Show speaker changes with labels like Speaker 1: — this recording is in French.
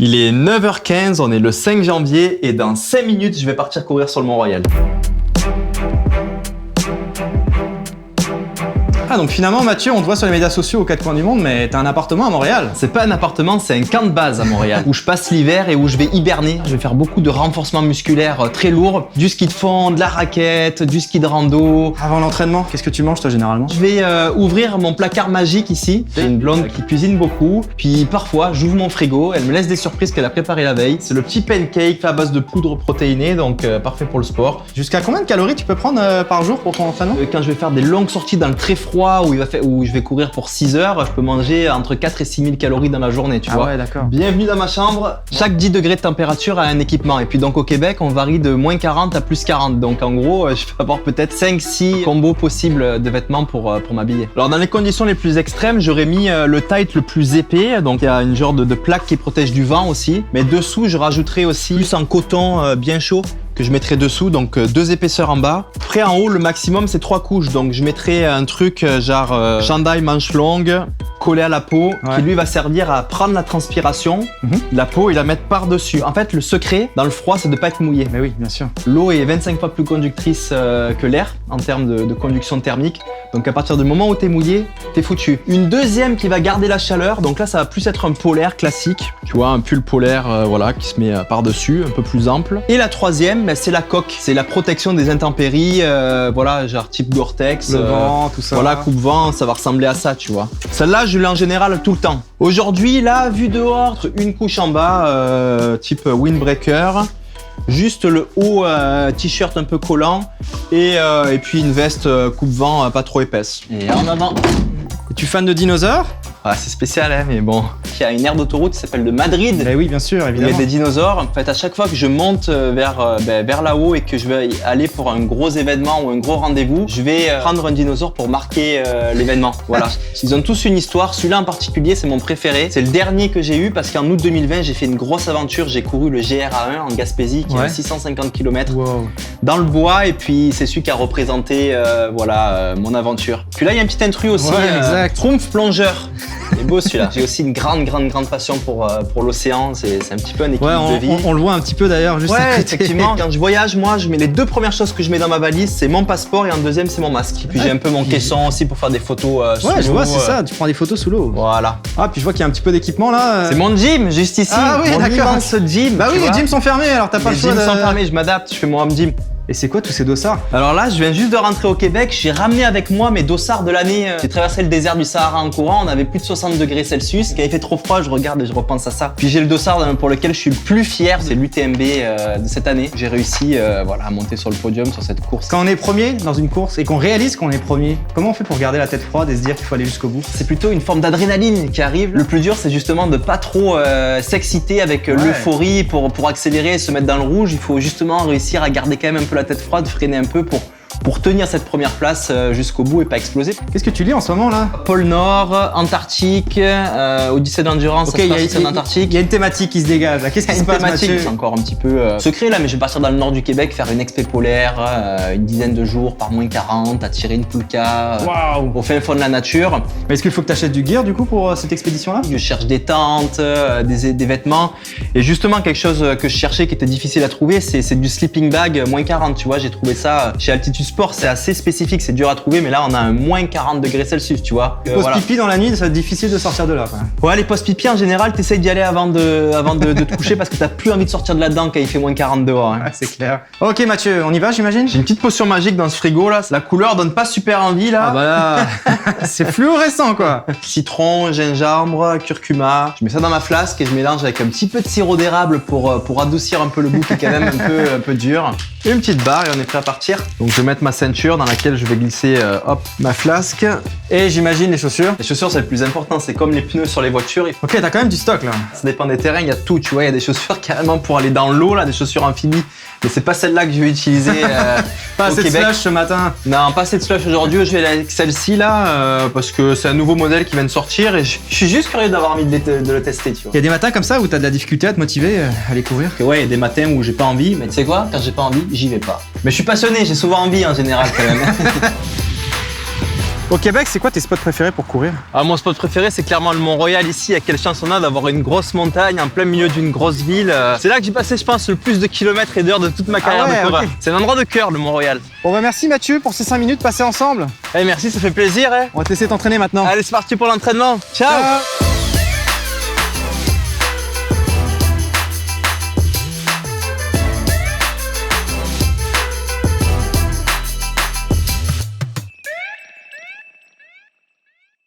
Speaker 1: Il est 9h15, on est le 5 janvier et dans 5 minutes, je vais partir courir sur le Mont-Royal.
Speaker 2: Ah donc finalement Mathieu, on te voit sur les médias sociaux aux quatre coins du monde, mais t'as un appartement à Montréal.
Speaker 1: C'est pas un appartement, c'est un camp de base à Montréal où je passe l'hiver et où je vais hiberner. Je vais faire beaucoup de renforcement musculaire très lourd, du ski de fond, de la raquette, du ski de rando.
Speaker 2: Avant l'entraînement, qu'est-ce que tu manges toi généralement?
Speaker 1: Je vais ouvrir mon placard magique ici. J'ai une blonde qui cuisine beaucoup. Puis parfois, j'ouvre mon frigo, elle me laisse des surprises qu'elle a préparées la veille. C'est le petit pancake fait à base de poudre protéinée, donc parfait pour le sport.
Speaker 2: Jusqu'à combien de calories tu peux prendre par jour pour ton entraînement?
Speaker 1: Quand je vais faire des longues sorties dans le très froid, où je vais courir pour 6 heures, je peux manger entre 4 et 6 000 calories dans la journée, tu vois.
Speaker 2: Ouais, d'accord.
Speaker 1: Bienvenue dans ma chambre. Chaque 10 degrés de température a un équipement. Et puis donc au Québec, on varie de moins 40 à plus 40. Donc en gros, je peux avoir peut-être 5-6 combos possibles de vêtements pour m'habiller. Alors dans les conditions les plus extrêmes, j'aurais mis le tight le plus épais. Donc il y a une genre de plaque qui protège du vent aussi. Mais dessous, je rajouterai aussi plus en coton bien chaud que je mettrai dessous, donc 2 épaisseurs en bas. Après en haut, le maximum c'est 3 couches, donc je mettrai un truc genre chandail manche longue, collé à la peau, qui lui va servir à prendre la transpiration de la peau et la mettre par-dessus. En fait, le secret dans le froid, c'est de ne pas être mouillé.
Speaker 2: Mais oui, bien sûr.
Speaker 1: L'eau est 25 fois plus conductrice que l'air en termes de conduction thermique. Donc à partir du moment où t'es mouillé, t'es foutu. Une deuxième qui va garder la chaleur, donc là ça va plus être un polaire classique. Tu vois, un pull polaire voilà, qui se met par-dessus, un peu plus ample. Et la troisième, c'est la coque. C'est la protection des intempéries, voilà, genre type Gore-Tex.
Speaker 2: Le vent, tout ça.
Speaker 1: Voilà, coupe-vent, ça va ressembler à ça, tu vois. Celle-là, je l'ai en général tout le temps. Aujourd'hui, là, vue dehors, une couche en bas, type windbreaker. Juste le haut t-shirt un peu collant et puis une veste coupe-vent pas trop épaisse. Et en avant.
Speaker 2: Es-tu fan de dinosaures?
Speaker 1: Ah, c'est spécial, hein, mais bon. Il y a une aire d'autoroute qui s'appelle de Madrid.
Speaker 2: Eh oui, bien sûr, évidemment.
Speaker 1: Il y a des dinosaures. En fait, à chaque fois que je monte vers là-haut et que je vais aller pour un gros événement ou un gros rendez-vous, je vais prendre un dinosaure pour marquer l'événement. Voilà. Ils ont tous une histoire. Celui-là en particulier, c'est mon préféré. C'est le dernier que j'ai eu parce qu'en août 2020, j'ai fait une grosse aventure. J'ai couru le GRA1 en Gaspésie, qui est 650 km dans le bois. Et puis, c'est celui qui a représenté mon aventure. Puis là, il y a un petit intrus aussi.
Speaker 2: Exact.
Speaker 1: Trompe plongeur. C'est beau celui-là. J'ai aussi une grande passion pour l'océan. C'est un petit peu un équilibre de vie.
Speaker 2: On le voit un petit peu d'ailleurs juste à côté.
Speaker 1: Effectivement. Quand je voyage, moi, je mets les 2 premières choses que je mets dans ma valise, c'est mon passeport et en deuxième, c'est mon masque. Puis j'ai un peu mon caisson aussi pour faire des photos sous l'eau.
Speaker 2: Ouais, je vois, c'est ça. Tu prends des photos sous l'eau.
Speaker 1: Voilà.
Speaker 2: Ah, puis je vois qu'il y a un petit peu d'équipement là.
Speaker 1: C'est mon gym, juste ici.
Speaker 2: Ah oui,
Speaker 1: mon
Speaker 2: d'accord.
Speaker 1: immense gym.
Speaker 2: Bah oui, les gyms sont fermés, alors t'as pas le choix.
Speaker 1: Les gyms sont fermés, je m'adapte, je fais mon home gym.
Speaker 2: Et c'est quoi tous ces dossards?
Speaker 1: Alors là, je viens juste de rentrer au Québec, j'ai ramené avec moi mes dossards de l'année. J'ai traversé le désert du Sahara en courant, on avait plus de 60 degrés Celsius, qui avait fait trop froid, je regarde et je repense à ça. Puis j'ai le dossard pour lequel je suis le plus fier, c'est l'UTMB de cette année. J'ai réussi à monter sur le podium sur cette course.
Speaker 2: Quand on est premier dans une course et qu'on réalise qu'on est premier, comment on fait pour garder la tête froide et se dire qu'il faut aller jusqu'au bout?
Speaker 1: C'est plutôt une forme d'adrénaline qui arrive. Le plus dur, c'est justement de pas trop s'exciter avec l'euphorie pour accélérer et se mettre dans le rouge. Il faut justement réussir à garder quand même un peu la tête froide, freiner un peu pour tenir cette première place jusqu'au bout et pas exploser.
Speaker 2: Qu'est-ce que tu lis en ce moment là?
Speaker 1: Pôle Nord, Antarctique, Odyssée d'endurance,
Speaker 2: il y a
Speaker 1: en Antarctique.
Speaker 2: Il y a une thématique qui se dégage là. Qu'est-ce qui se passe, Mathieu?
Speaker 1: C'est encore un petit peu secret là, mais je vais partir dans le nord du Québec faire une expé polaire, une dizaine de jours par moins 40, à tirer une poulka au fin fond de la nature.
Speaker 2: Mais est-ce qu'il faut que tu achètes du gear du coup pour cette expédition là?
Speaker 1: Je cherche des tentes, des vêtements et justement quelque chose que je cherchais qui était difficile à trouver, c'est du sleeping bag moins 40, tu vois, j'ai trouvé ça chez Altitude Sport, c'est assez spécifique, c'est dur à trouver, mais là on a un moins 40 degrés Celsius, tu vois.
Speaker 2: Les pauses pipi dans la nuit, c'est difficile de sortir de là.
Speaker 1: Ouais, les pauses pipi en général, t'essayes d'y aller avant de te coucher parce que t'as plus envie de sortir de là-dedans quand il fait moins 40 dehors. Hein.
Speaker 2: Ouais, c'est clair. Ok Mathieu, on y va j'imagine?
Speaker 1: J'ai une petite potion magique dans ce frigo là, la couleur donne pas super envie là.
Speaker 2: Ah bah là, c'est fluorescent quoi.
Speaker 1: Citron, gingembre, curcuma, je mets ça dans ma flasque et je mélange avec un petit peu de sirop d'érable pour adoucir un peu le goût qui est quand même un peu dur. Et une petite barre et on est prêt à partir. Donc je vais mettre ma ceinture dans laquelle je vais glisser ma flasque.
Speaker 2: Et j'imagine les chaussures.
Speaker 1: Les chaussures c'est le plus important, c'est comme les pneus sur les voitures.
Speaker 2: Ok, t'as quand même du stock là.
Speaker 1: Ça dépend des terrains, il y a tout, tu vois, il y a des chaussures carrément pour aller dans l'eau là, des chaussures amphibies. Mais c'est pas celle-là que je vais utiliser
Speaker 2: pas
Speaker 1: au
Speaker 2: assez
Speaker 1: Québec.
Speaker 2: De slush ce matin.
Speaker 1: Non, pas assez de slush aujourd'hui, je vais aller avec celle-ci là parce que c'est un nouveau modèle qui vient de sortir et je suis juste curieux d'avoir envie de le tester, tu vois.
Speaker 2: Il y a des matins comme ça où t'as de la difficulté à te motiver à aller courir?
Speaker 1: Ouais, il y a des matins où j'ai pas envie, mais tu sais quoi, quand j'ai pas envie, j'y vais pas. Mais je suis passionné, j'ai souvent envie en général quand même.
Speaker 2: Au Québec, c'est quoi tes spots préférés pour courir?
Speaker 1: Ah, mon spot préféré, c'est clairement le Mont-Royal ici. Il y a quelle chance on a d'avoir une grosse montagne en plein milieu d'une grosse ville. C'est là que j'ai passé, je pense, le plus de kilomètres et d'heures de toute ma carrière de coureur.
Speaker 2: Ok.
Speaker 1: C'est un endroit de cœur, le Mont-Royal.
Speaker 2: Bon bah merci Mathieu pour ces 5 minutes passées ensemble.
Speaker 1: Merci, ça fait plaisir.
Speaker 2: On va te laisser t'entraîner maintenant.
Speaker 1: Allez, c'est parti pour l'entraînement. Ciao.
Speaker 2: Ciao.